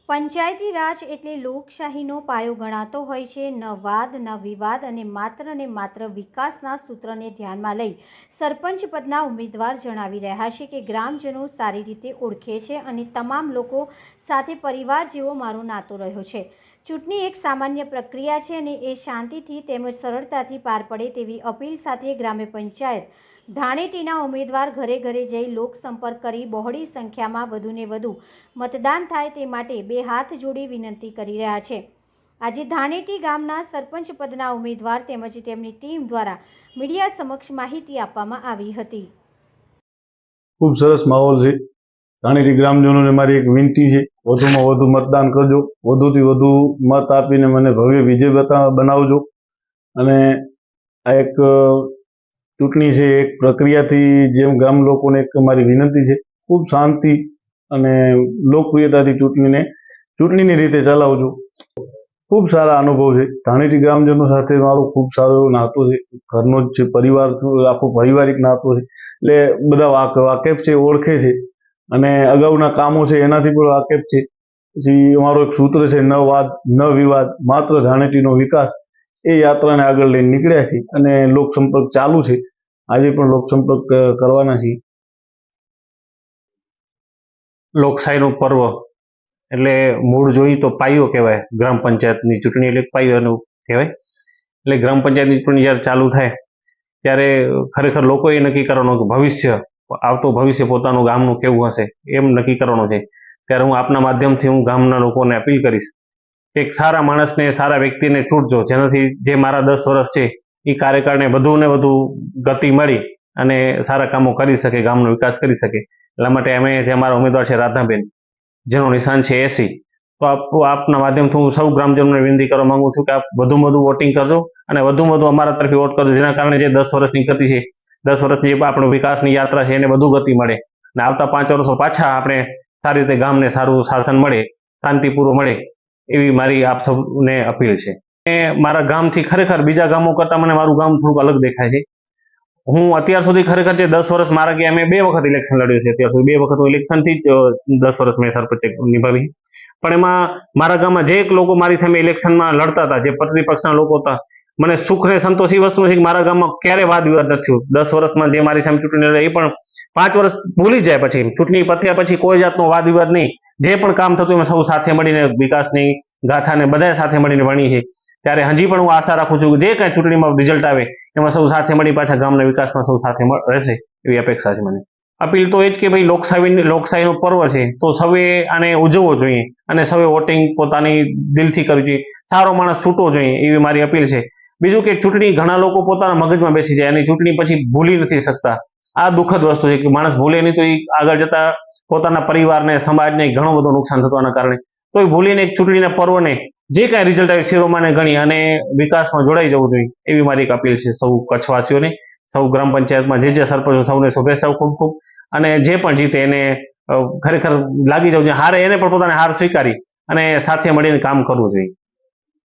પંચાયતી રાજ એટલે લોકશાહીનો પાયો ગણાતો હોય છે। ન વાદ ન વિવાદ અને માત્ર વિકાસના સૂત્રને ધ્યાનમાં લઈ સરપંચ પદના ઉમેદવાર જણાવી રહ્યા છે કે ગ્રામજનો સારી રીતે ઓળખે છે અને તમામ લોકો સાથે પરિવાર જેવો મારો નાતો રહ્યો છે। ચૂંટણી એક સામાન્ય પ્રક્રિયા છે અને એ શાંતિથી તેમજ સરળતાથી પાર પડે તેવી અપીલ સાથે ગ્રામ્ય પંચાયત ધાણેટીના ઉમેદવાર ઘરે ઘરે જઈ લોકસંપર્ક કરી બહોળી સંખ્યામાં વધુને વધુ મતદાન થાય તે માટે બે હાથ જોડી વિનંતી કરી રહ્યા છે। આજે ધાણેટી ગામના સરપંચ પદના ઉમેદવાર તેમજ તેમની ટીમ દ્વારા મીડિયા સમક્ષ માહિતી આપવામાં આવી હતી। ખૂબ સરસ માહોલ છે। ધાણેટી ગ્રામજનોને મારી એક વિનંતી છે, વધુમાં વધુ મતદાન કરજો, વધુથી વધુ મત આપીને મને ભવ્ય વિજય બનાવજો। અને આ એક ચૂંટણી છે, એક પ્રક્રિયાથી જેમ ગામ લોકોને એક મારી વિનંતી છે, ખૂબ શાંતિ અને લોકપ્રિયતાથી ચૂંટણીની રીતે ચલાવજો। ખૂબ સારા અનુભવ છે। ધાણેટી ગ્રામજનો સાથે મારો ખૂબ સારો એવો નાતો છે, ઘરનો જ છે, પરિવાર આખો પારિવારિક નાતો છે, એટલે બધા વાકેફ છે, ઓળખે છે અને અગાઉના કામો છે એનાથી પણ વાકેફ છે। પછી અમારો એક સૂત્ર છે, ન વાદ ન વિવાદ, માત્ર ધાણેટીનો વિકાસ, એ યાત્રાને આગળ લઈને નીકળ્યા છે અને લોકસંપર્ક ચાલુ છે। આજે પણ લોકસંપર્ક કરવાના છીએ। લોકશાહીનું પર્વ એટલે મૂળ જોઈએ તો પાયો કહેવાય। ગ્રામ પંચાયતની ચૂંટણી એટલે પાયોનું કહેવાય। એટલે ગ્રામ પંચાયતની ચૂંટણી જ્યારે ચાલુ થાય ત્યારે ખરેખર લોકોએ નક્કી કરવાનું કે આવતું ભવિષ્ય પોતાનું ગામનું કેવું હશે એમ નક્કી કરવાનું છે। ત્યારે હું આપના માધ્યમથી હું ગામના લોકોને અપીલ કરીશ કે એક સારા માણસને, સારા વ્યક્તિને ચૂંટજો, જેનાથી જે મારા 10 વર્ષ છે એ કાર્યકાળને વધુને વધુ ગતિ મળી અને સારા કામો કરી શકે, ગામનો વિકાસ કરી શકે। એટલા માટે અમે જે અમારા ઉમેદવાર છે રાધાબેન, જેનું નિશાન છે 80, તો આપના માધ્યમથી હું સૌ ગ્રામજનોને વિનંતી કરવા માંગુ છું કે આપ વધુમાં વધુ વોટિંગ કરજો અને વધુમાં વધુ અમારા તરફથી વોટ કરજો, જેના કારણે જે 10 વર્ષની ગતિ છે, 10 વર્ષની જે આપણો વિકાસની યાત્રા છે એને વધુ ગતિ મળે અને આવતા 5 વર્ષો પાછા આપણે સારી રીતે ગામને સારું શાસન મળે, શાંતિપૂર્વક મળે, એવી મારી આપ સૌને અપીલ છે। મારા ગામથી ખરેખર બીજા ગામો કરતાં મને મારું ગામ થોડુંક અલગ દેખાય છે। હું અત્યાર સુધી ખરેખર જે 10 વર્ષ મારા ગયા, મેં 2 વખત ઇલેક્શન લડ્યું છે। અત્યાર સુધી 2 વખત હું ઇલેક્શનથી જ 10 વર્ષ મેં સરપંચ નિભાવી, પણ એમાં મારા ગામમાં જે લોકો મારી સામે ઇલેક્શનમાં લડતા હતા, જે પ્રતિપક્ષના લોકો હતા, મને સુખ ને સંતોષ એ વસ્તુ છે કે મારા ગામમાં ક્યારેય વાદ વિવાદ નથી થયું। 10 વર્ષમાં જે મારી સામે ચૂંટણી લડે એ પણ 5 વર્ષ ભૂલી જાય, પછી ચૂંટણી પત્યા પછી કોઈ જાતનો વાદ વિવાદ નહીં, જે પણ કામ થતું એમાં સૌ સાથે મળીને વિકાસની ગાથાને બધા સાથે મળીને વણી છે। ત્યારે હજી પણ હું આશા રાખું છું કે જે કાંઈ ચૂંટણીમાં રિઝલ્ટ આવે એમાં સૌ સાથે મળી પાછા ગામના વિકાસમાં સૌ સાથે રહેશે એવી અપેક્ષા છે મને। અપીલ તો એ જ કે ભાઈ લોકશાહીનું પર્વ છે તો સૌએ આને ઉજવવો જોઈએ અને સૌએ વોટિંગ પોતાની દિલથી કરવી જોઈએ, સારો માણસ છૂટવો જોઈએ એવી મારી અપીલ છે। બીજું કે ચૂંટણી ઘણા લોકો પોતાના મગજમાં બેસી જાય અને ચૂંટણી પછી ભૂલી નથી શકતા। આ દુઃખદ વસ્તુ છે કે માણસ ભૂલે નહીં તો એ આગળ જતા પોતાના પરિવારને, સમાજને ઘણું બધું નુકસાન થવાના કારણે તો એ ભૂલીને એક ચૂંટણીના પર્વને જે કાંઈ રિઝલ્ટ આવે શિરોમાને ગણી અને વિકાસમાં જોડાઈ જવું જોઈએ એવી મારી એક અપીલ છે સૌ કચ્છવાસીઓને, સૌ ગ્રામ પંચાયતમાં જે સરપંચો સૌને શુભેચ્છાઓ ખૂબ ખૂબ, અને જે પણ જીતે એને ખરેખર લાગી જવું જોઈએ, હારે એને પણ પોતાને હાર સ્વીકારી અને સાથે મળીને કામ કરવું જોઈએ।